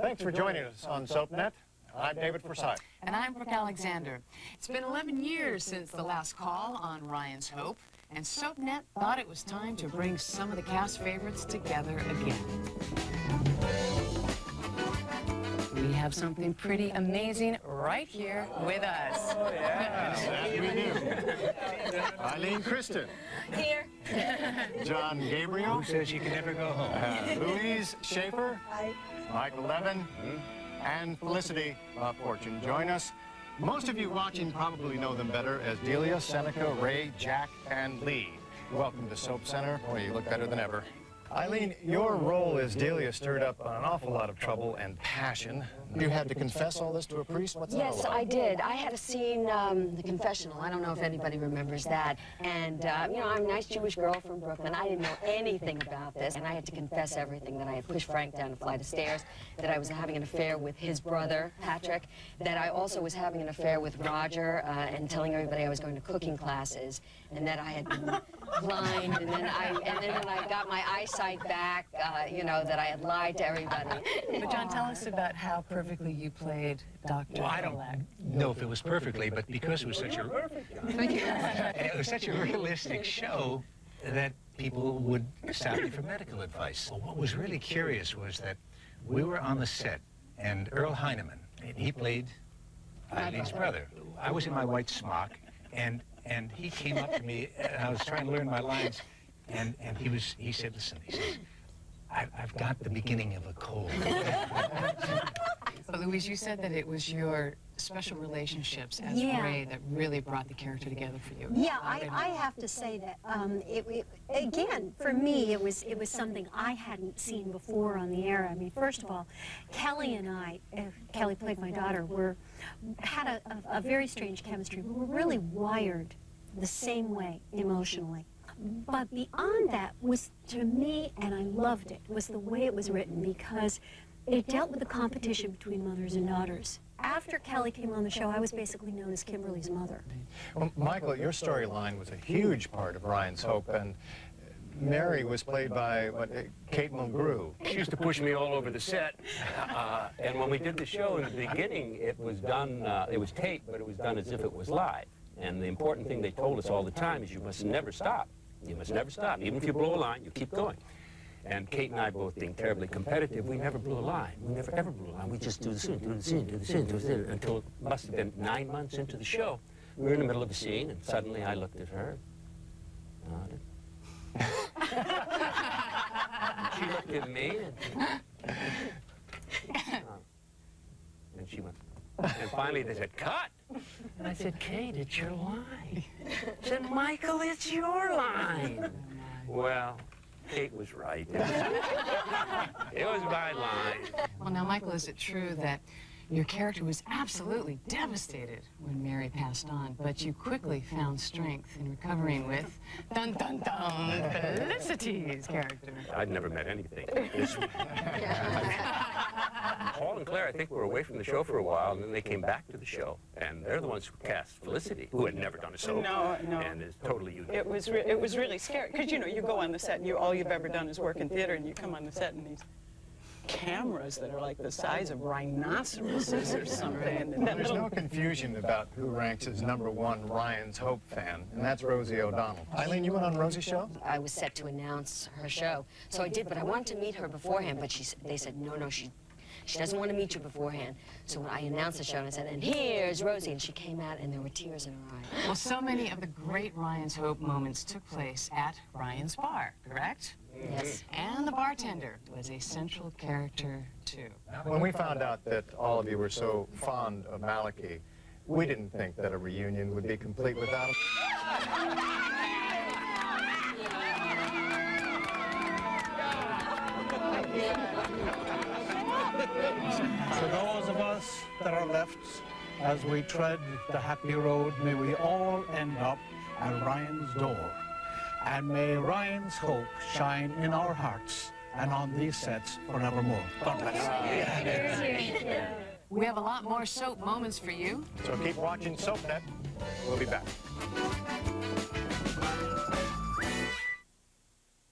Thanks for joining us on SoapNet. I'm David Forsythe. And I'm Brooke Alexander. It's been 11 years since the last call on Ryan's Hope, and SoapNet thought it was time to bring some of the cast favorites together again. We have something pretty amazing right here with us. Oh, yeah. That we do. Eileen Kristen. Here. John Gabriel. Who says you can never go home? Louise Schaefer. Hi. Michael Levin. And Felicity Fortune join us. Most of you watching probably know them better as Delia, Seneca, Ray, Jack, and Lee. Welcome to Soap Center. Boy, you look better than ever. Eileen, your role as Delia stirred up an awful lot of trouble and passion. You had to confess all this to a priest? What's that all Yes, about? I did. I had a scene, the confessional. I don't know if anybody remembers that. And, you know, I'm a nice Jewish girl from Brooklyn. I didn't know anything about this. And I had to confess everything, that I had pushed Frank down a flight of stairs, that I was having an affair with his brother, Patrick, that I also was having an affair with Roger and telling everybody I was going to cooking classes, and that I had been blind, and then when I got my eyesight back, you know, that I had lied to everybody. But John, tell us about how perfectly you played Dr. Well, I don't know if it was perfectly, but because it was such a it was such a realistic show that people would stop me for medical advice. Well, what was really curious was that we were on the set, and Earl Heineman, he played Eileen's brother. I was in my white smock, and he came up to me, and I was trying to learn my lines, and he said, listen, he says, I've got the beginning of a cold. But Louise, you said that it was your special relationships as Ray that really brought the character together for you. Yeah, I have to say that, again, for me, it was something I hadn't seen before on the air. I mean, first of all, Kelly and I, Kelly played my daughter, had a very strange chemistry. We were really wired the same way emotionally. But beyond that was, to me, and I loved it, was the way it was written, because it dealt with the competition between mothers and daughters. After Kelly came on the show, I was basically known as Kimberly's mother. Well, Michael, your storyline was a huge part of Ryan's Hope, and Mary was played by Kate Mulgrew. She used to push me all over the set, and when we did the show in the beginning, it was done, it was taped, but it was done as if it was live. And the important thing they told us all the time is you must never stop. You must never stop. Even if you blow a line, you keep going. And Kate and I, both being terribly competitive, we never blew a line. We never ever blew a line. We just do the scene, do the scene, do the scene, do the scene, until it must have been 9 months into the show. We were in the middle of a scene, and suddenly I looked at her, nodded. She looked at me, and she went. And finally they said, cut! And I said, Kate, it's your line. She said, Michael, it's your line. Well, Kate was right. It was my line. Well, now, Michael, is it true that your character was absolutely devastated when Mary passed on, but you quickly found strength in recovering with, dun dun dun, Felicity's character? I'd never met anything. Paul and Claire, I think, were away from the show for a while, and then they came back to the show, and they're the ones who cast Felicity, who had never done a soap, and is totally unique. It was really scary, because, you know, you go on the set, and all you've ever done is work in theater, and you come on the set, and these cameras that are like the size of rhinoceroses or something. And There's no confusion about who ranks as #1 Ryan's Hope fan, and that's Rosie O'Donnell. Eileen, you went on Rosie's show? I was set to announce her show, so I did, but I wanted to meet her beforehand, but they said, no, she doesn't want to meet you beforehand. So when I announced the show, and I said, and here's Rosie, and she came out, and there were tears in her eyes. Well, so many of the great Ryan's Hope moments took place at Ryan's bar, correct? Yes. And the bartender was a central character, too. When we found out that all of you were so fond of Malachi, we didn't think that a reunion would be complete without him. For those of us that are left, as we tread the happy road, may we all end up at Ryan's door. And may Ryan's hope shine in our hearts and on these sets forevermore. God bless. We have a lot more soap moments for you. So keep watching SoapNet. We'll be back.